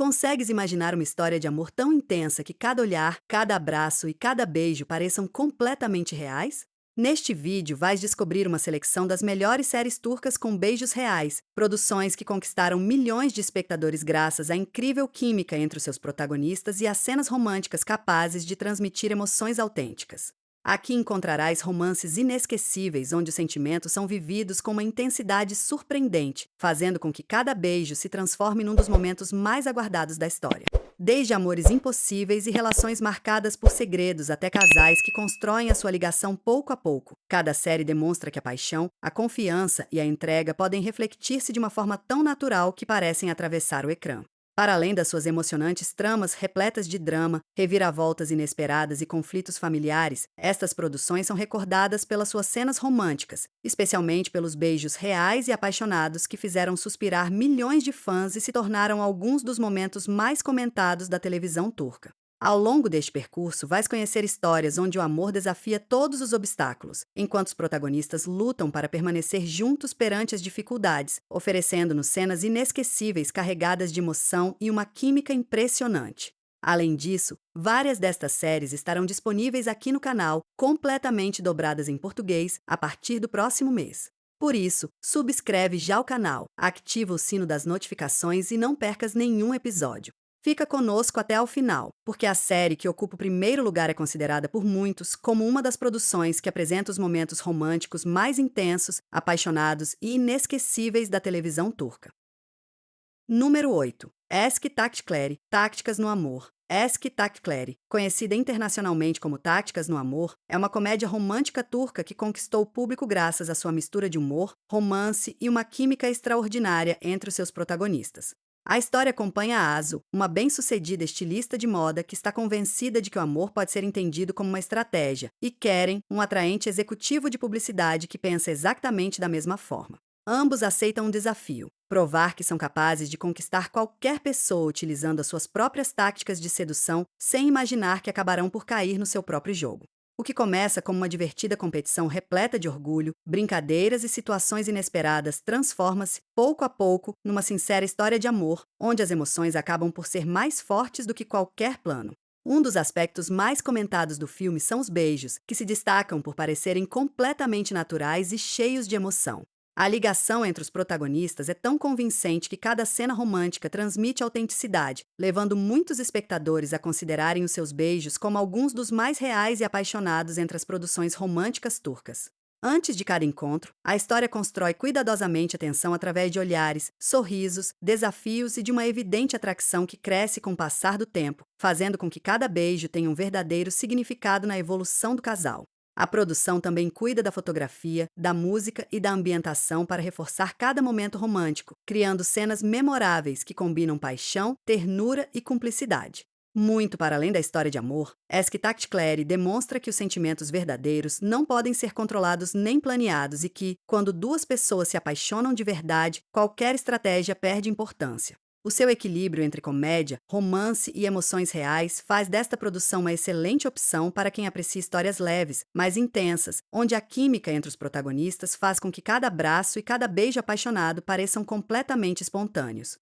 Consegues imaginar uma história de amor tão intensa que cada olhar, cada abraço e cada beijo pareçam completamente reais? Neste vídeo, vais descobrir uma seleção das melhores séries turcas com beijos reais, produções que conquistaram milhões de espectadores graças à incrível química entre os seus protagonistas e às cenas românticas capazes de transmitir emoções autênticas. Aqui encontrarás romances inesquecíveis onde os sentimentos são vividos com uma intensidade surpreendente, fazendo com que cada beijo se transforme num dos momentos mais aguardados da história. Desde amores impossíveis e relações marcadas por segredos até casais que constroem a sua ligação pouco a pouco, cada série demonstra que a paixão, a confiança e a entrega podem refletir-se de uma forma tão natural que parecem atravessar o ecrã. Para além das suas emocionantes tramas repletas de drama, reviravoltas inesperadas e conflitos familiares, estas produções são recordadas pelas suas cenas românticas, especialmente pelos beijos reais e apaixonados que fizeram suspirar milhões de fãs e se tornaram alguns dos momentos mais comentados da televisão turca. Ao longo deste percurso, vais conhecer histórias onde o amor desafia todos os obstáculos, enquanto os protagonistas lutam para permanecer juntos perante as dificuldades, oferecendo-nos cenas inesquecíveis carregadas de emoção e uma química impressionante. Além disso, várias destas séries estarão disponíveis aqui no canal, completamente dobradas em português, a partir do próximo mês. Por isso, subscreve já o canal, ativa o sino das notificações e não percas nenhum episódio. Fica conosco até ao final, porque a série que ocupa o primeiro lugar é considerada por muitos como uma das produções que apresenta os momentos românticos mais intensos, apaixonados e inesquecíveis da televisão turca. Número 8. Eski Taktikleri, Táticas no Amor. Eski Taktikleri, conhecida internacionalmente como Táticas no Amor, é uma comédia romântica turca que conquistou o público graças à sua mistura de humor, romance e uma química extraordinária entre os seus protagonistas. A história acompanha a Azu, uma bem-sucedida estilista de moda que está convencida de que o amor pode ser entendido como uma estratégia, e Keren, um atraente executivo de publicidade que pensa exatamente da mesma forma. Ambos aceitam um desafio: provar que são capazes de conquistar qualquer pessoa utilizando as suas próprias táticas de sedução sem imaginar que acabarão por cair no seu próprio jogo. O que começa como uma divertida competição repleta de orgulho, brincadeiras e situações inesperadas transforma-se, pouco a pouco, numa sincera história de amor, onde as emoções acabam por ser mais fortes do que qualquer plano. Um dos aspectos mais comentados do filme são os beijos, que se destacam por parecerem completamente naturais e cheios de emoção. A ligação entre os protagonistas é tão convincente que cada cena romântica transmite autenticidade, levando muitos espectadores a considerarem os seus beijos como alguns dos mais reais e apaixonados entre as produções românticas turcas. Antes de cada encontro, a história constrói cuidadosamente a tensão através de olhares, sorrisos, desafios e de uma evidente atração que cresce com o passar do tempo, fazendo com que cada beijo tenha um verdadeiro significado na evolução do casal. A produção também cuida da fotografia, da música e da ambientação para reforçar cada momento romântico, criando cenas memoráveis que combinam paixão, ternura e cumplicidade. Muito para além da história de amor, Eski Taktikleri demonstra que os sentimentos verdadeiros não podem ser controlados nem planeados e que, quando duas pessoas se apaixonam de verdade, qualquer estratégia perde importância. O seu equilíbrio entre comédia, romance e emoções reais faz desta produção uma excelente opção para quem aprecia histórias leves, mas intensas, onde a química entre os protagonistas faz com que cada abraço e cada beijo apaixonado pareçam completamente espontâneos.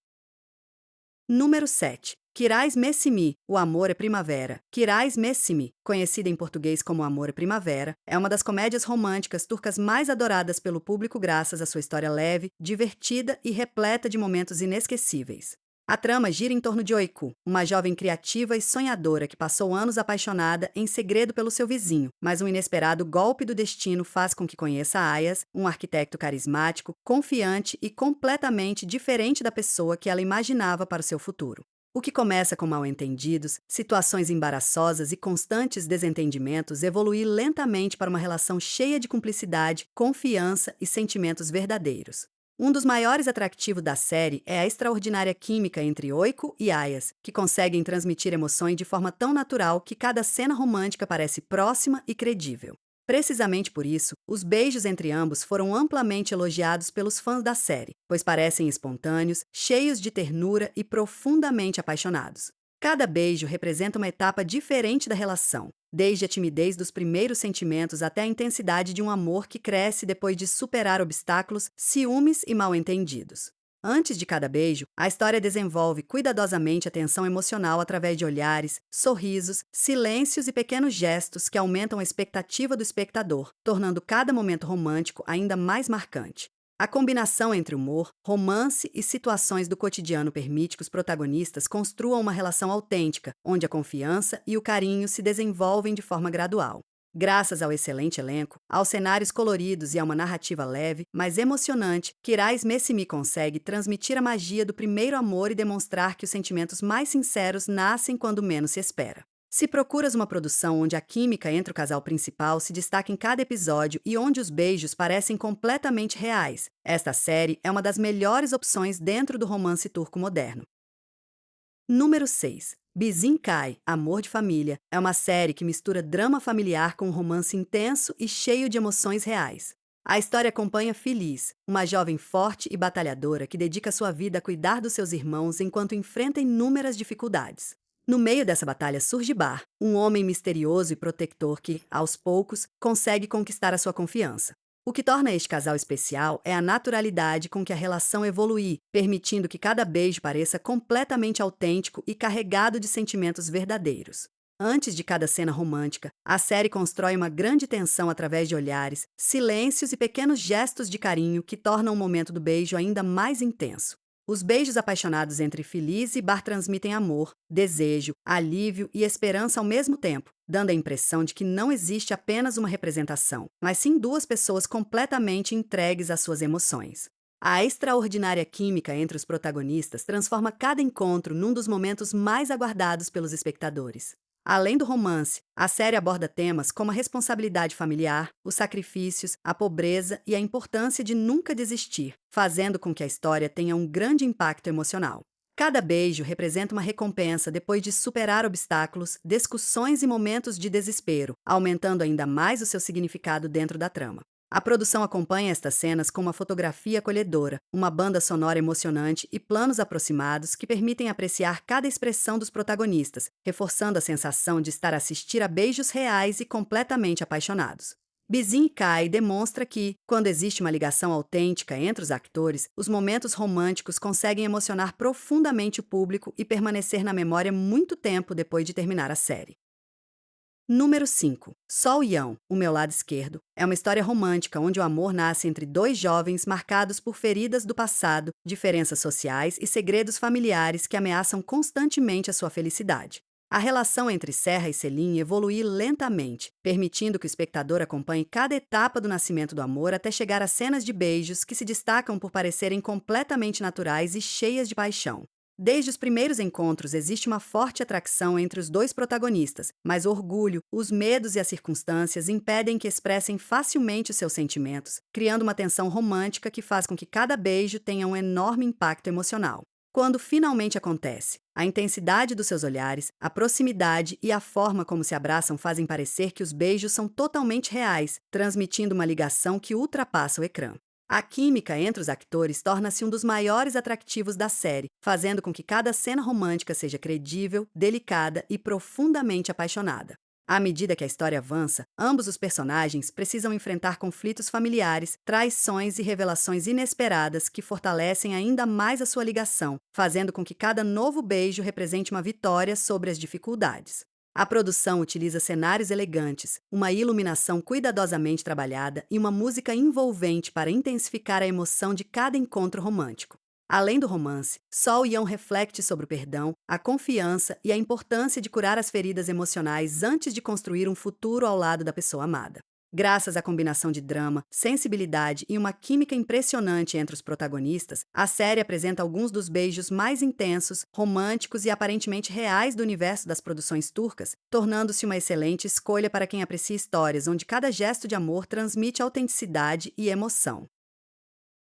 Número 7. Kiraz Messimi, O Amor é Primavera. Kiraz Messimi, conhecida em português como O Amor é Primavera, é uma das comédias românticas turcas mais adoradas pelo público graças à sua história leve, divertida e repleta de momentos inesquecíveis. A trama gira em torno de Oyku, uma jovem criativa e sonhadora que passou anos apaixonada em segredo pelo seu vizinho, mas um inesperado golpe do destino faz com que conheça Ayaz, um arquiteto carismático, confiante e completamente diferente da pessoa que ela imaginava para o seu futuro. O que começa com mal-entendidos, situações embaraçosas e constantes desentendimentos evolui lentamente para uma relação cheia de cumplicidade, confiança e sentimentos verdadeiros. Um dos maiores atrativos da série é a extraordinária química entre Oyku e Ayaz, que conseguem transmitir emoções de forma tão natural que cada cena romântica parece próxima e credível. Precisamente por isso, os beijos entre ambos foram amplamente elogiados pelos fãs da série, pois parecem espontâneos, cheios de ternura e profundamente apaixonados. Cada beijo representa uma etapa diferente da relação, desde a timidez dos primeiros sentimentos até a intensidade de um amor que cresce depois de superar obstáculos, ciúmes e mal-entendidos. Antes de cada beijo, a história desenvolve cuidadosamente a tensão emocional através de olhares, sorrisos, silêncios e pequenos gestos que aumentam a expectativa do espectador, tornando cada momento romântico ainda mais marcante. A combinação entre humor, romance e situações do cotidiano permite que os protagonistas construam uma relação autêntica, onde a confiança e o carinho se desenvolvem de forma gradual. Graças ao excelente elenco, aos cenários coloridos e a uma narrativa leve, mas emocionante, Kirais Messimi consegue transmitir a magia do primeiro amor e demonstrar que os sentimentos mais sinceros nascem quando menos se espera. Se procuras uma produção onde a química entre o casal principal se destaca em cada episódio e onde os beijos parecem completamente reais, esta série é uma das melhores opções dentro do romance turco moderno. Número 6. Bizim Kai, Amor de Família, é uma série que mistura drama familiar com um romance intenso e cheio de emoções reais. A história acompanha Feliz, uma jovem forte e batalhadora que dedica sua vida a cuidar dos seus irmãos enquanto enfrenta inúmeras dificuldades. No meio dessa batalha surge Bar, um homem misterioso e protector que, aos poucos, consegue conquistar a sua confiança. O que torna este casal especial é a naturalidade com que a relação evolui, permitindo que cada beijo pareça completamente autêntico e carregado de sentimentos verdadeiros. Antes de cada cena romântica, a série constrói uma grande tensão através de olhares, silêncios e pequenos gestos de carinho que tornam o momento do beijo ainda mais intenso. Os beijos apaixonados entre Feliz e Bar transmitem amor, desejo, alívio e esperança ao mesmo tempo, dando a impressão de que não existe apenas uma representação, mas sim duas pessoas completamente entregues às suas emoções. A extraordinária química entre os protagonistas transforma cada encontro num dos momentos mais aguardados pelos espectadores. Além do romance, a série aborda temas como a responsabilidade familiar, os sacrifícios, a pobreza e a importância de nunca desistir, fazendo com que a história tenha um grande impacto emocional. Cada beijo representa uma recompensa depois de superar obstáculos, discussões e momentos de desespero, aumentando ainda mais o seu significado dentro da trama. A produção acompanha estas cenas com uma fotografia acolhedora, uma banda sonora emocionante e planos aproximados que permitem apreciar cada expressão dos protagonistas, reforçando a sensação de estar a assistir a beijos reais e completamente apaixonados. Bizim Kai demonstra que, quando existe uma ligação autêntica entre os atores, os momentos românticos conseguem emocionar profundamente o público e permanecer na memória muito tempo depois de terminar a série. Número 5. Sol Yeon, O Meu Lado Esquerdo, é uma história romântica onde o amor nasce entre dois jovens marcados por feridas do passado, diferenças sociais e segredos familiares que ameaçam constantemente a sua felicidade. A relação entre Serra e Celine evolui lentamente, permitindo que o espectador acompanhe cada etapa do nascimento do amor até chegar às cenas de beijos que se destacam por parecerem completamente naturais e cheias de paixão. Desde os primeiros encontros existe uma forte atração entre os dois protagonistas, mas o orgulho, os medos e as circunstâncias impedem que expressem facilmente os seus sentimentos, criando uma tensão romântica que faz com que cada beijo tenha um enorme impacto emocional. Quando finalmente acontece, a intensidade dos seus olhares, a proximidade e a forma como se abraçam fazem parecer que os beijos são totalmente reais, transmitindo uma ligação que ultrapassa o ecrã. A química entre os atores torna-se um dos maiores atrativos da série, fazendo com que cada cena romântica seja credível, delicada e profundamente apaixonada. À medida que a história avança, ambos os personagens precisam enfrentar conflitos familiares, traições e revelações inesperadas que fortalecem ainda mais a sua ligação, fazendo com que cada novo beijo represente uma vitória sobre as dificuldades. A produção utiliza cenários elegantes, uma iluminação cuidadosamente trabalhada e uma música envolvente para intensificar a emoção de cada encontro romântico. Além do romance, Sol Yeon reflete sobre o perdão, a confiança e a importância de curar as feridas emocionais antes de construir um futuro ao lado da pessoa amada. Graças à combinação de drama, sensibilidade e uma química impressionante entre os protagonistas, a série apresenta alguns dos beijos mais intensos, românticos e aparentemente reais do universo das produções turcas, tornando-se uma excelente escolha para quem aprecia histórias onde cada gesto de amor transmite autenticidade e emoção.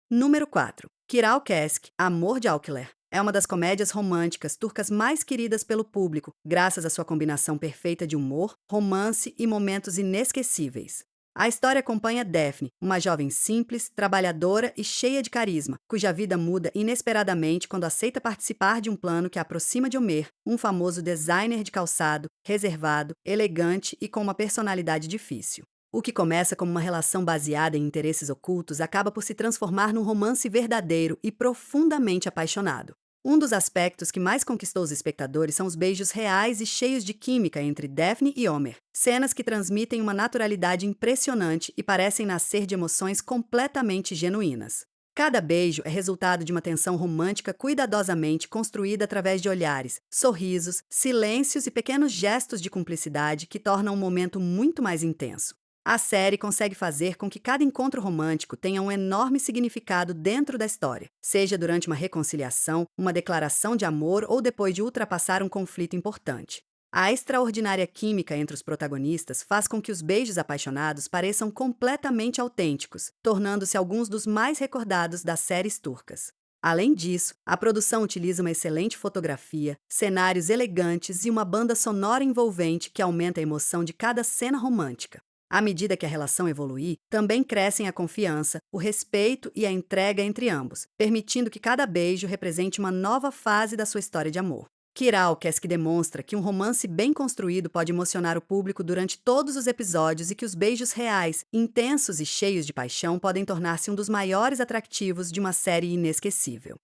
Número 4. Kiral Kesk, Amor de Alkiler. É uma das comédias românticas turcas mais queridas pelo público, graças à sua combinação perfeita de humor, romance e momentos inesquecíveis. A história acompanha Daphne, uma jovem simples, trabalhadora e cheia de carisma, cuja vida muda inesperadamente quando aceita participar de um plano que a aproxima de Ömer, um famoso designer de calçado, reservado, elegante e com uma personalidade difícil. O que começa como uma relação baseada em interesses ocultos acaba por se transformar num romance verdadeiro e profundamente apaixonado. Um dos aspectos que mais conquistou os espectadores são os beijos reais e cheios de química entre Daphne e Homer. Cenas que transmitem uma naturalidade impressionante e parecem nascer de emoções completamente genuínas. Cada beijo é resultado de uma tensão romântica cuidadosamente construída através de olhares, sorrisos, silêncios e pequenos gestos de cumplicidade que tornam o momento muito mais intenso. A série consegue fazer com que cada encontro romântico tenha um enorme significado dentro da história, seja durante uma reconciliação, uma declaração de amor ou depois de ultrapassar um conflito importante. A extraordinária química entre os protagonistas faz com que os beijos apaixonados pareçam completamente autênticos, tornando-se alguns dos mais recordados das séries turcas. Além disso, a produção utiliza uma excelente fotografia, cenários elegantes e uma banda sonora envolvente que aumenta a emoção de cada cena romântica. À medida que a relação evoluir, também crescem a confiança, o respeito e a entrega entre ambos, permitindo que cada beijo represente uma nova fase da sua história de amor. Kiralkesk demonstra que um romance bem construído pode emocionar o público durante todos os episódios e que os beijos reais, intensos e cheios de paixão podem tornar-se um dos maiores atrativos de uma série inesquecível.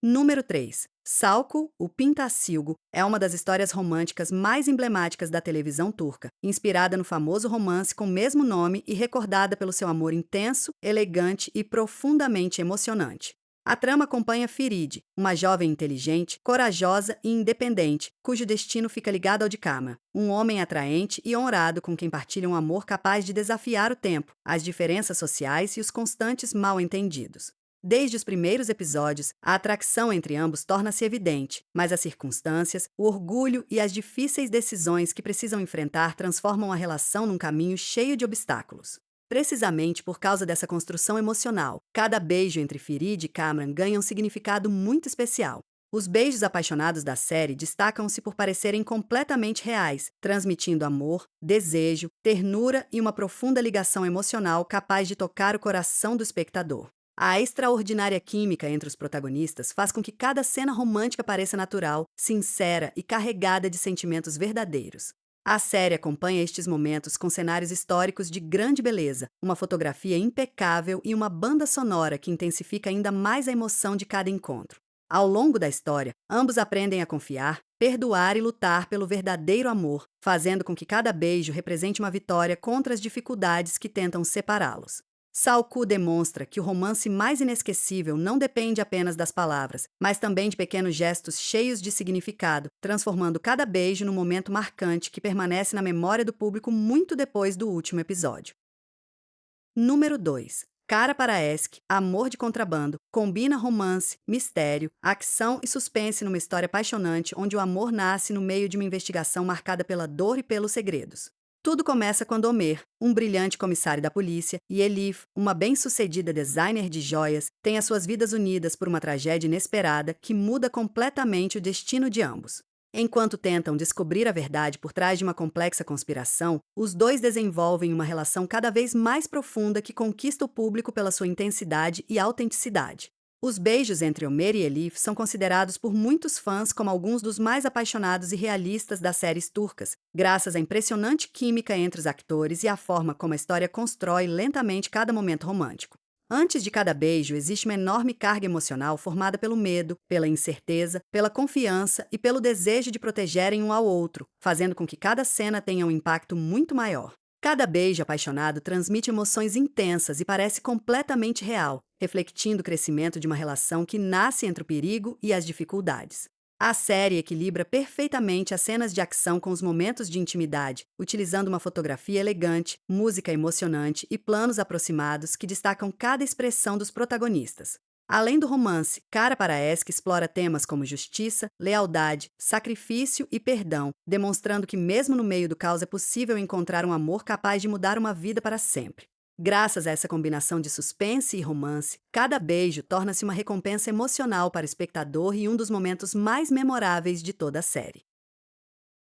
Número 3. Salku, o Pintacilgo, é uma das histórias românticas mais emblemáticas da televisão turca, inspirada no famoso romance com o mesmo nome e recordada pelo seu amor intenso, elegante e profundamente emocionante. A trama acompanha Firide, uma jovem inteligente, corajosa e independente, cujo destino fica ligado ao de Kamran, um homem atraente e honrado com quem partilha um amor capaz de desafiar o tempo, as diferenças sociais e os constantes mal-entendidos. Desde os primeiros episódios, a atração entre ambos torna-se evidente, mas as circunstâncias, o orgulho e as difíceis decisões que precisam enfrentar transformam a relação num caminho cheio de obstáculos. Precisamente por causa dessa construção emocional, cada beijo entre Firide e Kamran ganha um significado muito especial. Os beijos apaixonados da série destacam-se por parecerem completamente reais, transmitindo amor, desejo, ternura e uma profunda ligação emocional capaz de tocar o coração do espectador. A extraordinária química entre os protagonistas faz com que cada cena romântica pareça natural, sincera e carregada de sentimentos verdadeiros. A série acompanha estes momentos com cenários históricos de grande beleza, uma fotografia impecável e uma banda sonora que intensifica ainda mais a emoção de cada encontro. Ao longo da história, ambos aprendem a confiar, perdoar e lutar pelo verdadeiro amor, fazendo com que cada beijo represente uma vitória contra as dificuldades que tentam separá-los. Salku demonstra que o romance mais inesquecível não depende apenas das palavras, mas também de pequenos gestos cheios de significado, transformando cada beijo num momento marcante que permanece na memória do público muito depois do último episódio. Número 2. Kara Paraesk, Amor de Contrabando, combina romance, mistério, ação e suspense numa história apaixonante onde o amor nasce no meio de uma investigação marcada pela dor e pelos segredos. Tudo começa quando Omer, um brilhante comissário da polícia, e Elif, uma bem-sucedida designer de joias, têm as suas vidas unidas por uma tragédia inesperada que muda completamente o destino de ambos. Enquanto tentam descobrir a verdade por trás de uma complexa conspiração, os dois desenvolvem uma relação cada vez mais profunda que conquista o público pela sua intensidade e autenticidade. Os beijos entre Omer e Elif são considerados por muitos fãs como alguns dos mais apaixonados e realistas das séries turcas, graças à impressionante química entre os atores e à forma como a história constrói lentamente cada momento romântico. Antes de cada beijo, existe uma enorme carga emocional formada pelo medo, pela incerteza, pela confiança e pelo desejo de protegerem um ao outro, fazendo com que cada cena tenha um impacto muito maior. Cada beijo apaixonado transmite emoções intensas e parece completamente real, refletindo o crescimento de uma relação que nasce entre o perigo e as dificuldades. A série equilibra perfeitamente as cenas de ação com os momentos de intimidade, utilizando uma fotografia elegante, música emocionante e planos aproximados que destacam cada expressão dos protagonistas. Além do romance, Kara Paraesk explora temas como justiça, lealdade, sacrifício e perdão, demonstrando que mesmo no meio do caos é possível encontrar um amor capaz de mudar uma vida para sempre. Graças a essa combinação de suspense e romance, cada beijo torna-se uma recompensa emocional para o espectador e um dos momentos mais memoráveis de toda a série.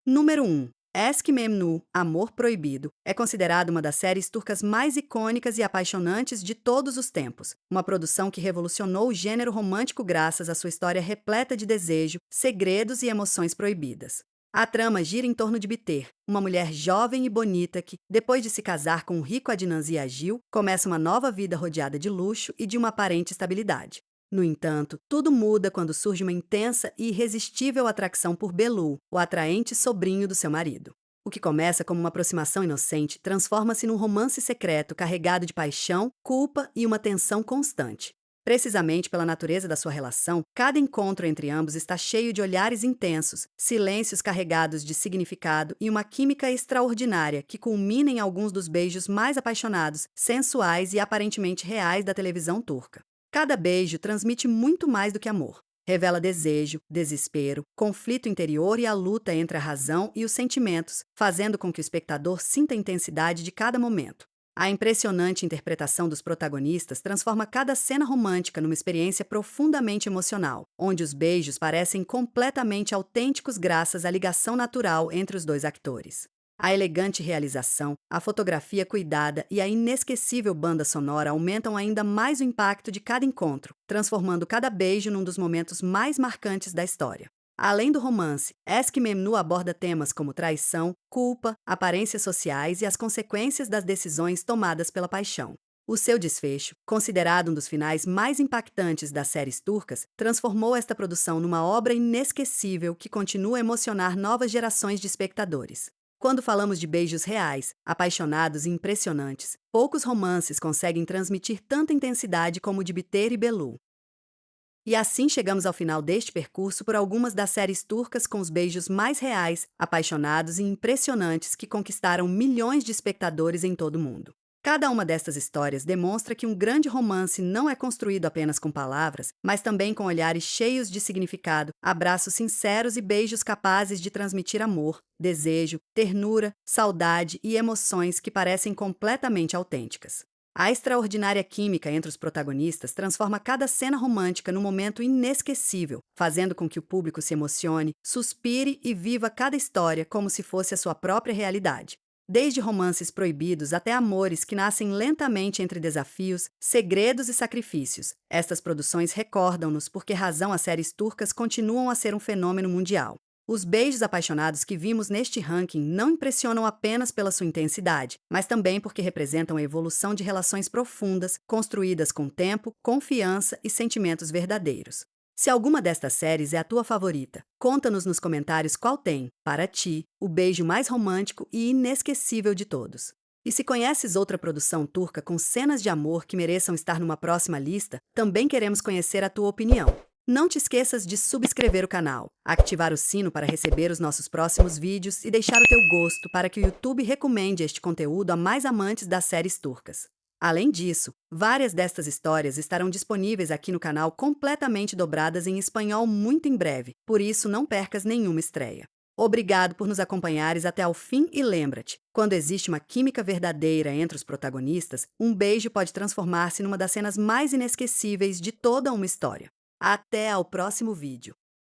Número 1. Eski Memnu, Amor Proibido, é considerado uma das séries turcas mais icônicas e apaixonantes de todos os tempos, uma produção que revolucionou o gênero romântico graças à sua história repleta de desejo, segredos e emoções proibidas. A trama gira em torno de Biter, uma mulher jovem e bonita que, depois de se casar com o rico Adnan Ziagil, começa uma nova vida rodeada de luxo e de uma aparente estabilidade. No entanto, tudo muda quando surge uma intensa e irresistível atração por Belu, o atraente sobrinho do seu marido. O que começa como uma aproximação inocente transforma-se num romance secreto carregado de paixão, culpa e uma tensão constante. Precisamente pela natureza da sua relação, cada encontro entre ambos está cheio de olhares intensos, silêncios carregados de significado e uma química extraordinária que culmina em alguns dos beijos mais apaixonados, sensuais e aparentemente reais da televisão turca. Cada beijo transmite muito mais do que amor. Revela desejo, desespero, conflito interior e a luta entre a razão e os sentimentos, fazendo com que o espectador sinta a intensidade de cada momento. A impressionante interpretação dos protagonistas transforma cada cena romântica numa experiência profundamente emocional, onde os beijos parecem completamente autênticos graças à ligação natural entre os dois atores. A elegante realização, a fotografia cuidada e a inesquecível banda sonora aumentam ainda mais o impacto de cada encontro, transformando cada beijo num dos momentos mais marcantes da história. Além do romance, Eski Memnu aborda temas como traição, culpa, aparências sociais e as consequências das decisões tomadas pela paixão. O seu desfecho, considerado um dos finais mais impactantes das séries turcas, transformou esta produção numa obra inesquecível que continua a emocionar novas gerações de espectadores. Quando falamos de beijos reais, apaixonados e impressionantes, poucos romances conseguem transmitir tanta intensidade como o de Biter e Belu. E assim chegamos ao final deste percurso por algumas das séries turcas com os beijos mais reais, apaixonados e impressionantes que conquistaram milhões de espectadores em todo o mundo. Cada uma destas histórias demonstra que um grande romance não é construído apenas com palavras, mas também com olhares cheios de significado, abraços sinceros e beijos capazes de transmitir amor, desejo, ternura, saudade e emoções que parecem completamente autênticas. A extraordinária química entre os protagonistas transforma cada cena romântica num momento inesquecível, fazendo com que o público se emocione, suspire e viva cada história como se fosse a sua própria realidade. Desde romances proibidos até amores que nascem lentamente entre desafios, segredos e sacrifícios, estas produções recordam-nos por que razão as séries turcas continuam a ser um fenômeno mundial. Os beijos apaixonados que vimos neste ranking não impressionam apenas pela sua intensidade, mas também porque representam a evolução de relações profundas, construídas com tempo, confiança e sentimentos verdadeiros. Se alguma destas séries é a tua favorita, conta-nos nos comentários qual tem, para ti, o beijo mais romântico e inesquecível de todos. E se conheces outra produção turca com cenas de amor que mereçam estar numa próxima lista, também queremos conhecer a tua opinião. Não te esqueças de subscrever o canal, ativar o sino para receber os nossos próximos vídeos e deixar o teu gosto para que o YouTube recomende este conteúdo a mais amantes das séries turcas. Além disso, várias destas histórias estarão disponíveis aqui no canal completamente dobradas em espanhol muito em breve, por isso não percas nenhuma estreia. Obrigado por nos acompanhares até ao fim e lembra-te, quando existe uma química verdadeira entre os protagonistas, um beijo pode transformar-se numa das cenas mais inesquecíveis de toda uma história. Até ao próximo vídeo.